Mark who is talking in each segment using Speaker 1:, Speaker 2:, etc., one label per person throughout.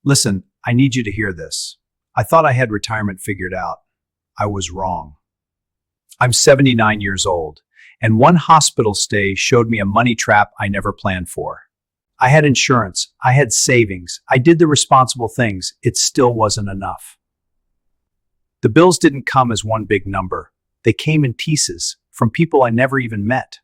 Speaker 1: Listen, I need you to hear this. I thought I had retirement figured out. I was wrong. I'm 79 years old, and one hospital stay showed me a money trap I never planned for. I had insurance, I had savings, I did the responsible things. It still wasn't enough. The bills didn't come as one big number. They came in pieces from people I never even met.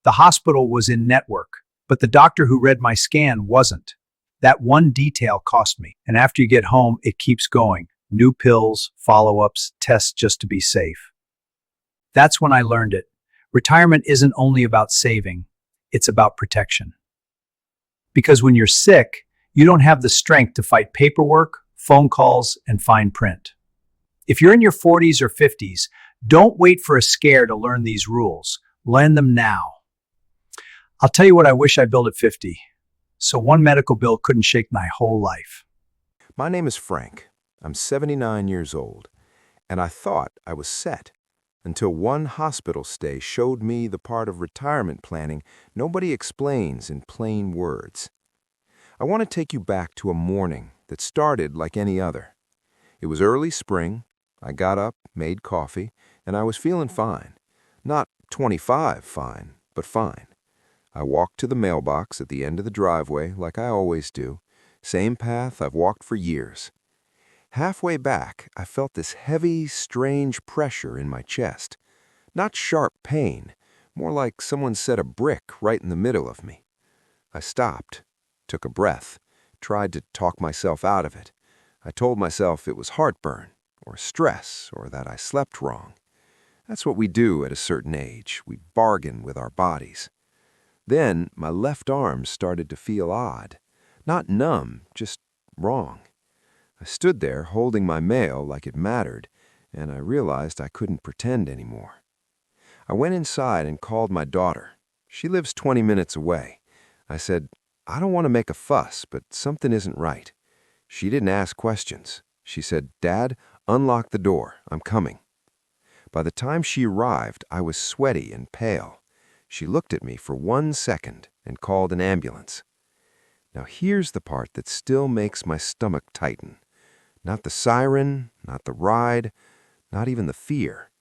Speaker 1: The hospital was in network, but the doctor who read my scan wasn't. That one detail cost me. And after you get home, it keeps going. New pills, follow ups, tests just to be safe. That's when I learned it. Retirement isn't only about saving, it's about protection. Because when you're sick, you don't have the strength to fight paperwork, phone calls, and fine print. If you're in your 40s or 50s, don't wait for a scare to learn these rules. Learn them now. I'll tell you what I wish I built at 50. So one medical bill couldn't shake my whole life.
Speaker 2: My name is Frank. I'm 79 years old, and I thought I was set until one hospital stay showed me the part of retirement planning nobody explains in plain words. I want to take you back to a morning that started like any other. It was early spring. I got up, made coffee, and I was feeling fine. Not 25 fine, but fine. I walked to the mailbox at the end of the driveway like I always do, same path I've walked for years. Halfway back, I felt this heavy, strange pressure in my chest. Not sharp pain, more like someone set a brick right in the middle of me. I stopped, took a breath, tried to talk myself out of it. I told myself it was heartburn, or stress, or that I slept wrong. That's what we do at a certain age. We bargain with our bodies. Then my left arm started to feel odd. Not numb, just wrong. I stood there holding my mail like it mattered, and I realized I couldn't pretend anymore. I went inside and called my daughter. She lives 20 minutes away. I said, I don't want to make a fuss, but something isn't right. She didn't ask questions. She said, Dad, unlock the door. I'm coming. By the time she arrived, I was sweaty and pale. She looked at me for 1 second and called an ambulance. Now here's the part that still makes my stomach tighten. Not the siren, not the ride, not even the fear.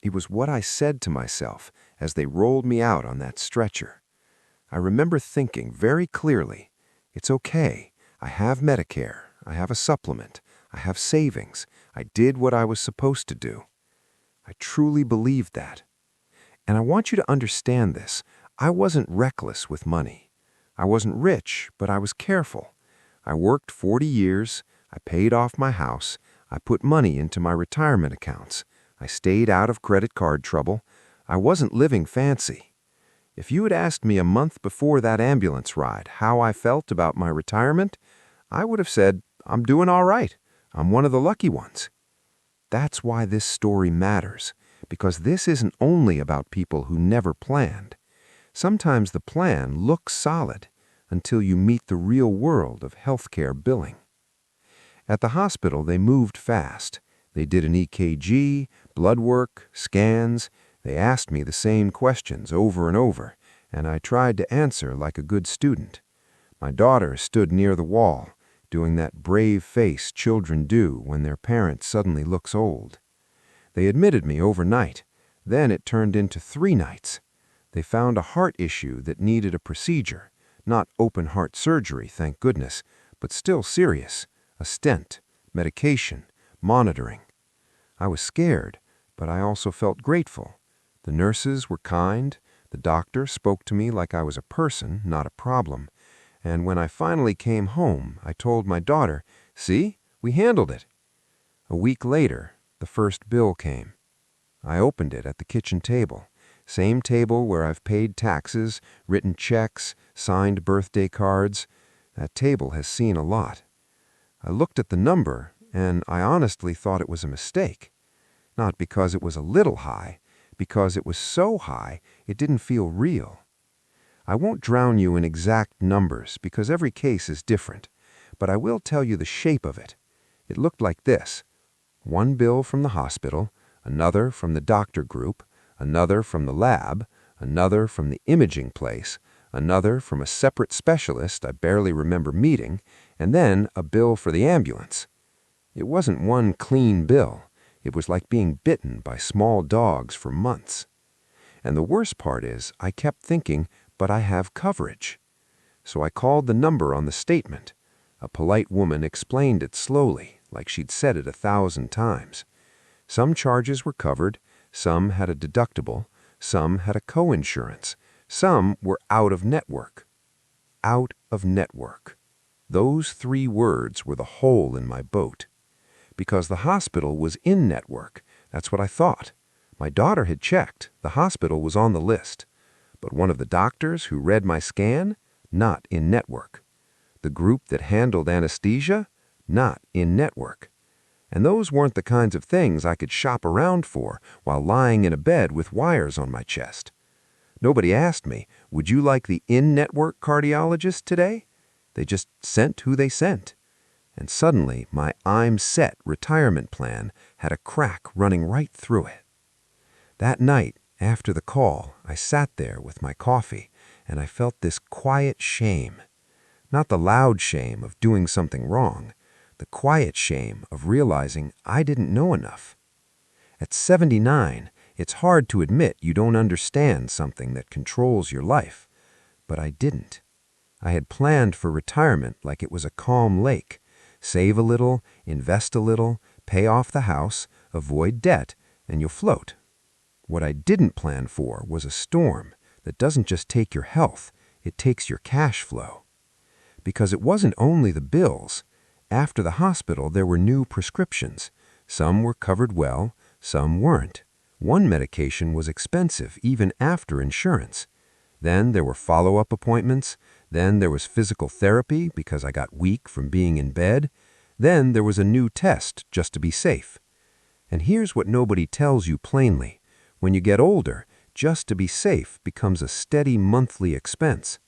Speaker 2: It was what I said to myself as they rolled me out on that stretcher. I remember thinking very clearly, it's okay. I have Medicare. I have a supplement. I have savings. I did what I was supposed to do. I truly believed that. And I want you to understand this. I wasn't reckless with money. I wasn't rich, but I was careful. I worked 40 years. I paid off my house. I put money into my retirement accounts. I stayed out of credit card trouble. I wasn't living fancy. If you had asked me a month before that ambulance ride how I felt about my retirement, I would have said, I'm doing all right. I'm one of the lucky ones. That's why this story matters, because this isn't only about people who never planned. Sometimes the plan looks solid until you meet the real world of healthcare billing. At the hospital, they moved fast. They did an EKG, blood work, scans. They asked me the same questions over and over, and I tried to answer like a good student. My daughter stood near the wall, doing that brave face children do when their parent suddenly looks old. They admitted me overnight. Then it turned into 3 nights. They found a heart issue that needed a procedure, not open heart surgery, thank goodness, but still serious. A stent, medication, monitoring. I was scared, but I also felt grateful. The nurses were kind. The doctor spoke to me like I was a person, not a problem. And when I finally came home, I told my daughter, see, we handled it. A week later, the first bill came. I opened it at the kitchen table, same table where I've paid taxes, written checks, signed birthday cards. That table has seen a lot. I looked at the number, and I honestly thought it was a mistake. Not because it was a little high, because it was so high it didn't feel real. I won't drown you in exact numbers because every case is different, but I will tell you the shape of it. It looked like this. One bill from the hospital, another from the doctor group, another from the lab, another from the imaging place, another from a separate specialist I barely remember meeting, and then a bill for the ambulance. It wasn't one clean bill. It was like being bitten by small dogs for months. And the worst part is, I kept thinking, but I have coverage. So I called the number on the statement. A polite woman explained it slowly, like she'd said it 1,000 times. Some charges were covered, some had a deductible, some had a co-insurance, some were out of network. Out of network. Those 3 words were the hole in my boat. Because the hospital was in network, that's what I thought. My daughter had checked, the hospital was on the list. But one of the doctors who read my scan, not in network. The group that handled anesthesia, not in network. And those weren't the kinds of things I could shop around for while lying in a bed with wires on my chest. Nobody asked me, would you like the in-network cardiologist today? They just sent who they sent. And suddenly, my I'm set retirement plan had a crack running right through it. That night, after the call, I sat there with my coffee, and I felt this quiet shame. Not the loud shame of doing something wrong, the quiet shame of realizing I didn't know enough. At 79, it's hard to admit you don't understand something that controls your life. But I didn't. I had planned for retirement like it was a calm lake. Save a little, invest a little, pay off the house, avoid debt, and you'll float. What I didn't plan for was a storm that doesn't just take your health, it takes your cash flow. Because it wasn't only the bills. After the hospital, there were new prescriptions. Some were covered well, some weren't. One medication was expensive even after insurance. Then there were follow-up appointments. Then there was physical therapy because I got weak from being in bed. Then there was a new test just to be safe. And here's what nobody tells you plainly. When you get older, just to be safe becomes a steady monthly expense.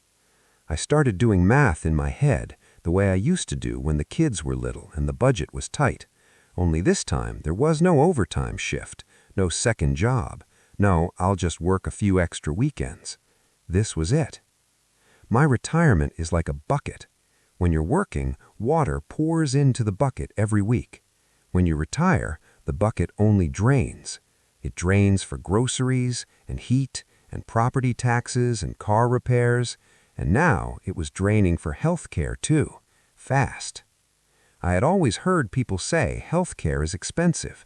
Speaker 2: I started doing math in my head the way I used to do when the kids were little and the budget was tight. Only this time there was no overtime shift, no second job. No, I'll just work a few extra weekends. This was it. My retirement is like a bucket. When you're working, water pours into the bucket every week. When you retire, the bucket only drains. It drains for groceries and heat and property taxes and car repairs, and now it was draining for health care too, fast. I had always heard people say health care is expensive,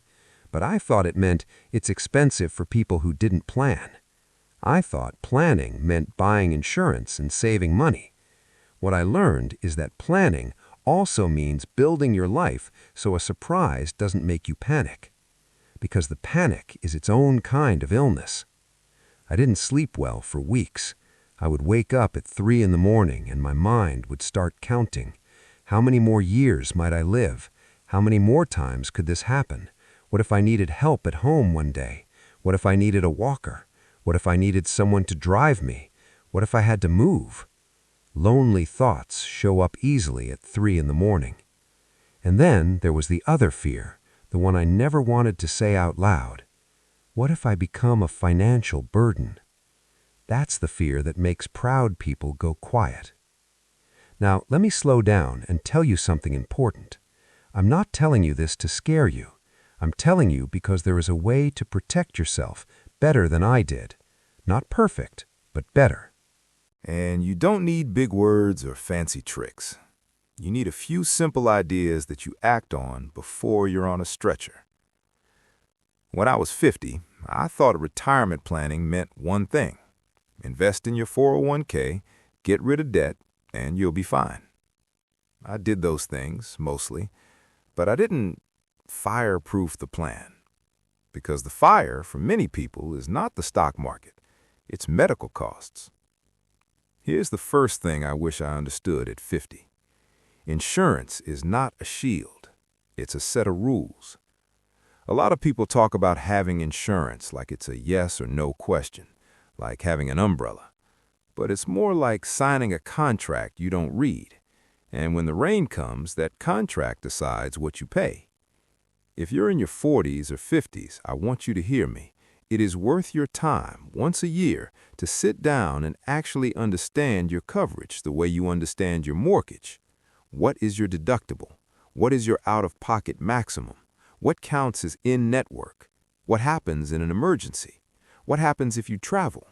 Speaker 2: but I thought it meant it's expensive for people who didn't plan. I thought planning meant buying insurance and saving money. What I learned is that planning also means building your life so a surprise doesn't make you panic. Because the panic is its own kind of illness. I didn't sleep well for weeks. I would wake up at 3 in the morning and my mind would start counting. How many more years might I live? How many more times could this happen? What if I needed help at home one day? What if I needed a walker? What if I needed someone to drive me? What if I had to move? Lonely thoughts show up easily at 3 in the morning. And then there was the other fear, the one I never wanted to say out loud. What if I become a financial burden? That's the fear that makes proud people go quiet. Now, let me slow down and tell you something important. I'm not telling you this to scare you. I'm telling you because there is a way to protect yourself better than I did. Not perfect, but better.
Speaker 3: And you don't need big words or fancy tricks. You need a few simple ideas that you act on before you're on a stretcher. When I was 50, I thought retirement planning meant one thing. Invest in your 401k, get rid of debt, and you'll be fine. I did those things, mostly, but I didn't fireproof the plan. Because the fire, for many people, is not the stock market. It's medical costs. Here's the first thing I wish I understood at 50. Insurance is not a shield. It's a set of rules. A lot of people talk about having insurance like it's a yes or no question, like having an umbrella. But it's more like signing a contract you don't read. And when the rain comes, that contract decides what you pay. If you're in your 40s or 50s, I want you to hear me.
Speaker 2: It is worth your time, once a year, to sit down and actually understand your coverage the way you understand your mortgage. What is your deductible? What is your out-of-pocket maximum? What counts as in-network? What happens in an emergency? What happens if you travel?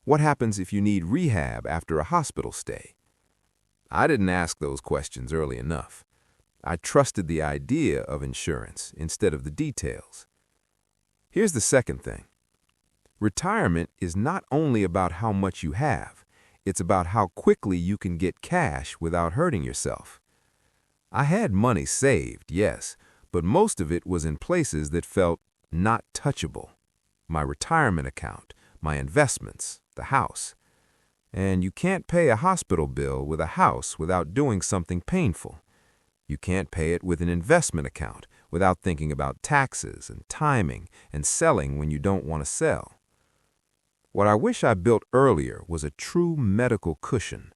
Speaker 2: What happens if you need rehab after a hospital stay? I didn't ask those questions early enough. I trusted the idea of insurance instead of the details. Here's the second thing. Retirement is not only about how much you have, it's about how quickly you can get cash without hurting yourself. I had money saved, yes, but most of it was in places that felt not touchable. My retirement account, my investments, the house. And you can't pay a hospital bill with a house without doing something painful. You can't pay it with an investment account without thinking about taxes and timing and selling when you don't want to sell. What I wish I built earlier was a true medical cushion,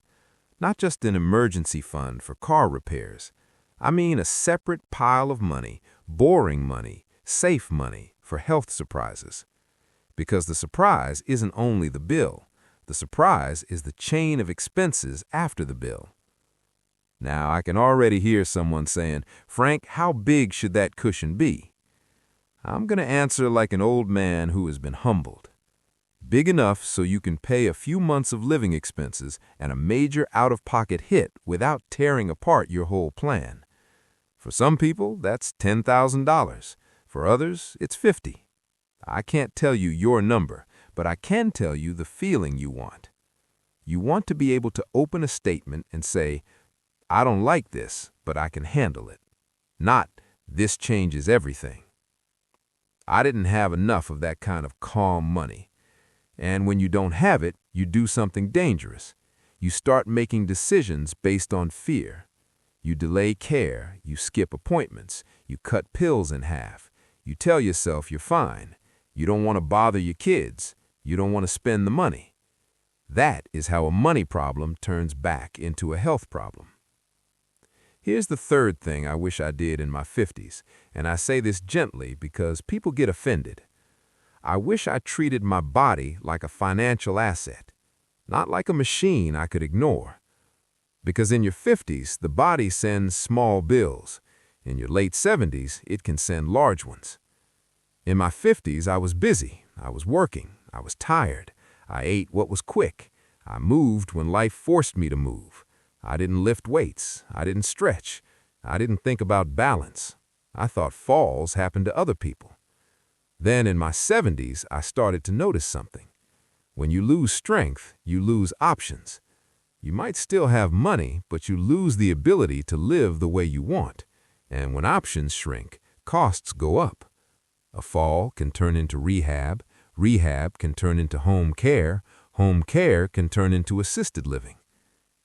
Speaker 2: not just an emergency fund for car repairs. I mean a separate pile of money, boring money, safe money for health surprises. Because the surprise isn't only the bill. The surprise is the chain of expenses after the bill. Now, I can already hear someone saying, "Frank, how big should that cushion be?" I'm going to answer like an old man who has been humbled. Big enough so you can pay a few months of living expenses and a major out-of-pocket hit without tearing apart your whole plan. For some people, that's $10,000. For others, it's $50,000. I can't tell you your number, but I can tell you the feeling you want. You want to be able to open a statement and say, "I don't like this, but I can handle it." Not, "This changes everything." I didn't have enough of that kind of calm money. And when you don't have it, you do something dangerous. You start making decisions based on fear. You delay care, you skip appointments, you cut pills in half. You tell yourself you're fine. You don't want to bother your kids. You don't want to spend the money. That is how a money problem turns back into a health problem. Here's the third thing I wish I did in my 50s, and I say this gently because people get offended. I wish I treated my body like a financial asset, not like a machine I could ignore. Because in your 50s, the body sends small bills. In your late 70s, it can send large ones. In my 50s, I was busy. I was working. I was tired. I ate what was quick. I moved when life forced me to move. I didn't lift weights. I didn't stretch. I didn't think about balance. I thought falls happened to other people. Then in my 70s, I started to notice something. When you lose strength, you lose options. You might still have money, but you lose the ability to live the way you want. And when options shrink, costs go up. A fall can turn into rehab. Rehab can turn into home care. Home care can turn into assisted living.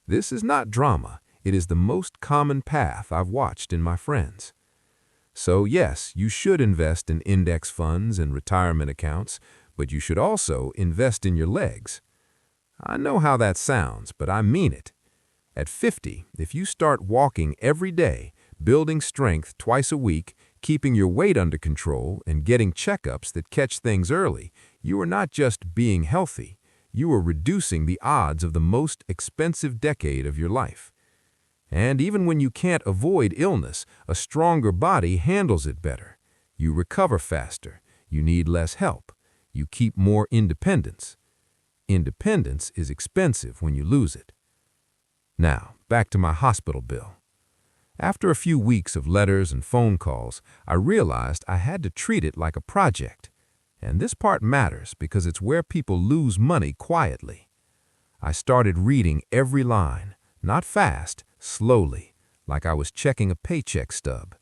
Speaker 2: This is not drama. It is the most common path I've watched in my friends. So yes, you should invest in index funds and retirement accounts, but you should also invest in your legs. I know how that sounds, but I mean it. At 50, if you start walking every day, building strength twice a week, keeping your weight under control, and getting checkups that catch things early, you are not just being healthy, you are reducing the odds of the most expensive decade of your life. And even when you can't avoid illness, a stronger body handles it better. You recover faster. You need less help. You keep more independence. Independence is expensive when you lose it. Now, back to my hospital bill. After a few weeks of letters and phone calls, I realized I had to treat it like a project. And this part matters because it's where people lose money quietly. I started reading every line, not fast, slowly, like I was checking a paycheck stub.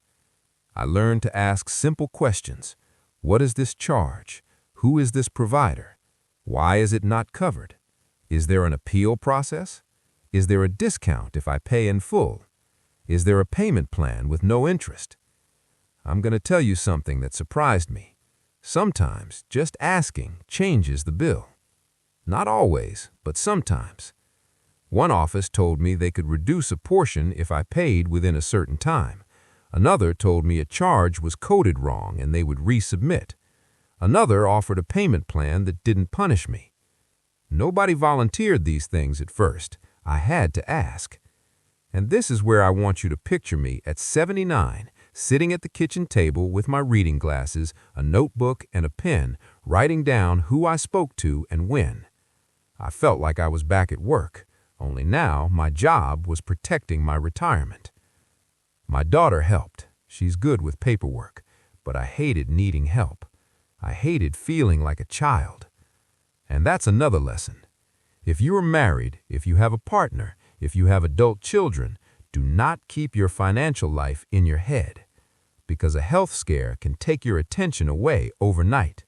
Speaker 2: I learned to ask simple questions. What is this charge? Who is this provider? Why is it not covered? Is there an appeal process? Is there a discount if I pay in full? Is there a payment plan with no interest? I'm going to tell you something that surprised me. Sometimes just asking changes the bill. Not always, but sometimes. One office told me they could reduce a portion if I paid within a certain time. Another told me a charge was coded wrong and they would resubmit.
Speaker 3: Another offered a payment plan that didn't punish me. Nobody volunteered these things at first. I had to ask. And this is where I want you to picture me at 79, sitting at the kitchen table with my reading glasses, a notebook, and a pen, writing down who I spoke to and when. I felt like I was back at work, only now my job was protecting my retirement. My daughter helped. She's good with paperwork, but I hated needing help. I hated feeling like a child. And that's another lesson. If you are married, if you have a partner, if you have adult children, do not keep your financial life in your head, because a health scare can take your attention away overnight.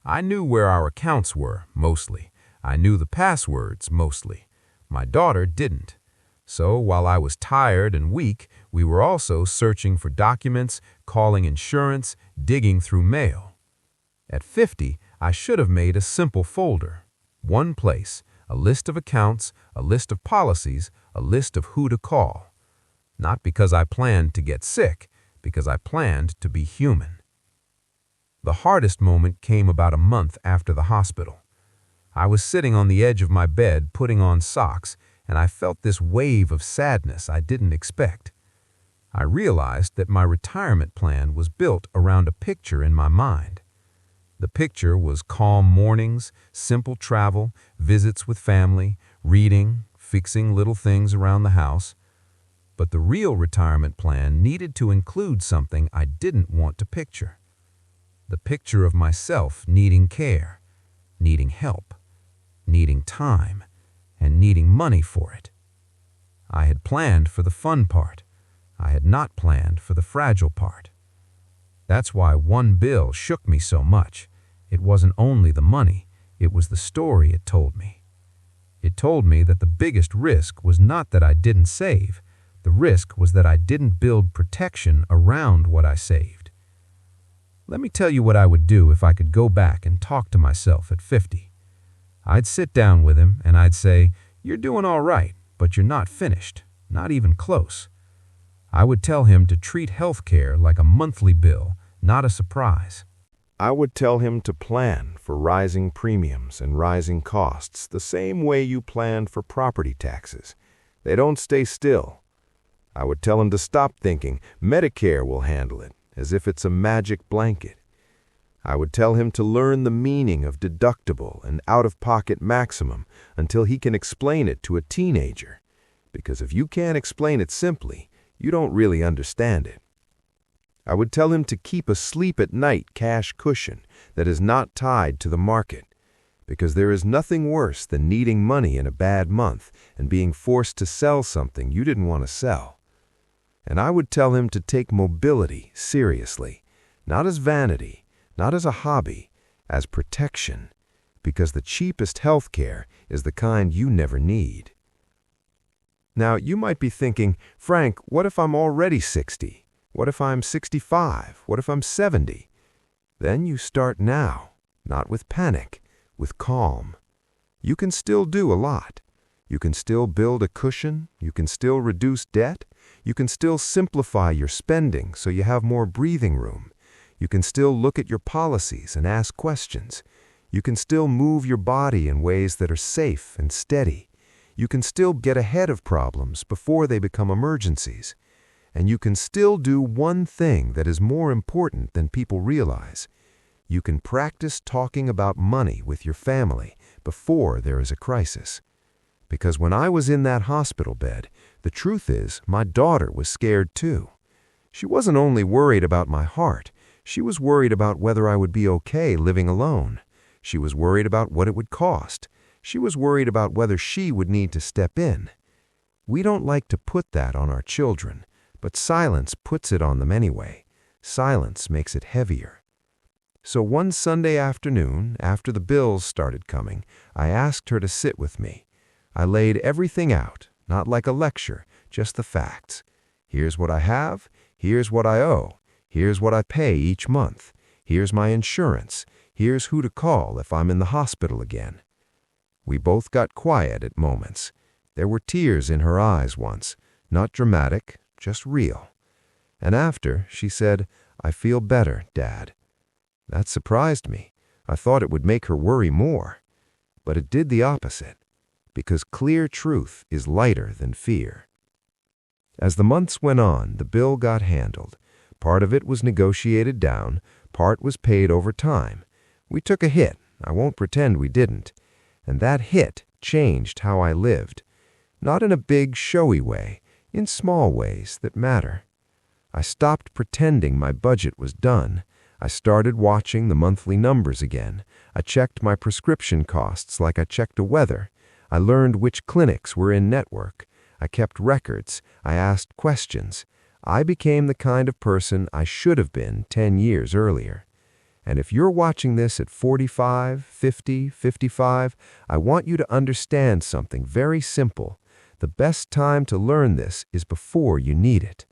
Speaker 3: I knew where our accounts were, mostly. I knew the passwords, mostly. My daughter didn't. So while I was tired and weak, we were also searching for documents, calling insurance, digging through mail. At 50, I should have made a simple folder. One place, a list of accounts, a list of policies, a list of who to call. Not because I planned to get sick, because I planned to be human. The hardest moment came about a month after the hospital. I was sitting on the edge of my bed putting on socks, and I felt this wave of sadness I didn't expect. I realized that my retirement plan was built around a picture in my mind. The picture was calm mornings, simple travel, visits with family, reading, fixing little things around the house. But the real retirement plan needed to include something I didn't want to picture. The picture of myself needing care, needing help, needing time, and needing money for it. I had planned for the fun part. I had not planned for the fragile part. That's why one bill shook me so much. It wasn't only the money, it was the story it told me. It told me that the biggest risk was not that I didn't save. The risk was that I didn't build protection around what I saved. Let me tell you what I would do if I could go back and talk to myself at 50. I'd sit down with him and I'd say, "You're doing all right, but you're not finished, not even close." I would tell him to treat health care like a monthly bill, not a surprise.
Speaker 2: I would tell him to plan for rising premiums and rising costs the same way you planned for property taxes. They don't stay still. I would tell him to stop thinking Medicare will handle it, as if it's a magic blanket. I would tell him to learn the meaning of deductible and out-of-pocket maximum until he can explain it to a teenager. Because if you can't explain it simply, you don't really understand it. I would tell him to keep a sleep-at-night cash cushion that is not tied to the market, because there is nothing worse than needing money in a bad month and being forced to sell something you didn't want to sell. And I would tell him to take mobility seriously, not as vanity, not as a hobby, as protection, because the cheapest health care is the kind you never need. Now, you might be thinking, "Frank, what if I'm already 60? What if I'm 65? What if I'm 70? Then you start now, not with panic, with calm. You can still do a lot. You can still build a cushion. You can still reduce debt. You can still simplify your spending so you have more breathing room. You can still look at your policies and ask questions. You can still move your body in ways that are safe and steady. You can still get ahead of problems before they become emergencies. And you can still do one thing that is more important than people realize. You can practice talking about money with your family before there is a crisis. Because when I was in that hospital bed, the truth is my daughter was scared too. She wasn't only worried about my heart, she was worried about whether I would be okay living alone. She was worried about what it would cost. She was worried about whether she would need to step in. We don't like to put that on our children, but silence puts it on them anyway. Silence makes it heavier. So one Sunday afternoon, after the bills started coming, I asked her to sit with me. I laid everything out, not like a lecture, just the facts. Here's what I have, here's what I owe, here's what I pay each month, here's my insurance, here's who to call if I'm in the hospital again. We both got quiet at moments. There were tears in her eyes once, not dramatic, just real. And after, she said, "I feel better, Dad."
Speaker 3: That surprised me. I thought it would make her worry more. But it did the opposite, because clear truth is lighter than fear. As the months went on, the bill got handled. Part of it was negotiated down, part was paid over time. We took a hit, I won't pretend we didn't. And that hit changed how I lived. Not in a big, showy way, in small ways that matter. I stopped pretending my budget was done. I started watching the monthly numbers again. I checked my prescription costs like I checked the weather. I learned which clinics were in network. I kept records. I asked questions. I became the kind of person I should have been 10 years earlier. And if you're watching this at 45, 50, 55, I want you to understand something very simple. The best time to learn this is before you need it.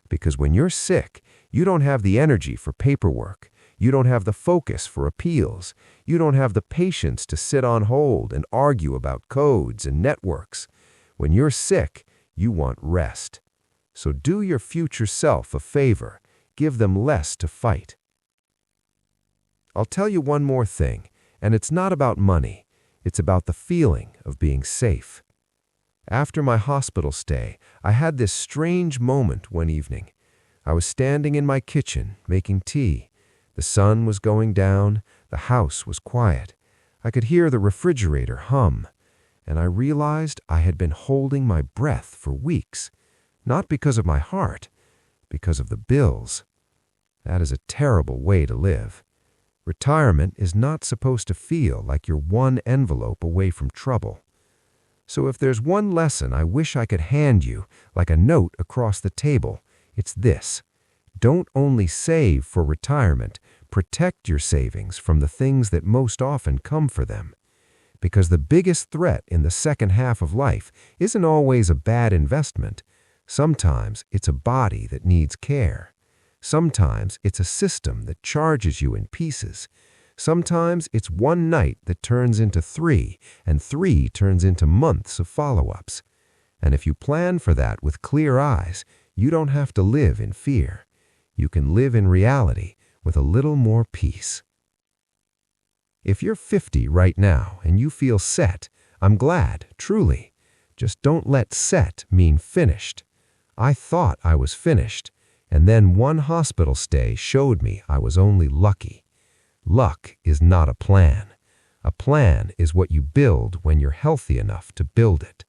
Speaker 3: Because when you're sick, you don't have the energy for paperwork. You don't have the focus for appeals. You don't have the patience to sit on hold and argue about codes and networks. When you're sick, you want rest. So do your future self a favor. Give them less to fight. I'll tell you one more thing, and it's not about money. It's about the feeling of being safe. After my hospital stay, I had this strange moment one evening. I was standing in my kitchen making tea. The sun was going down. The house was quiet. I could hear the refrigerator hum, and I realized I had been holding my breath for weeks, not because of my heart, because of the bills. That is a terrible way to live. Retirement is not supposed to feel like you're one envelope away from trouble. So if there's one lesson I wish I could hand you, like a note across the table, it's this. Don't only save for retirement, protect your savings from the things that most often come for them. Because the biggest threat in the second half of life isn't always a bad investment. Sometimes it's a body that needs care. Sometimes it's a system that charges you in pieces. Sometimes it's one night that turns into 3, and 3 turns into months of follow-ups. And if you plan for that with clear eyes, you don't have to live in fear. You can live in reality with a little more peace. If you're 50 right now and you feel set, I'm glad, truly. Just don't let set mean finished. I thought I was finished, and then one hospital stay showed me I was only lucky. Luck is not a plan. A plan is what you build when you're healthy enough to build it.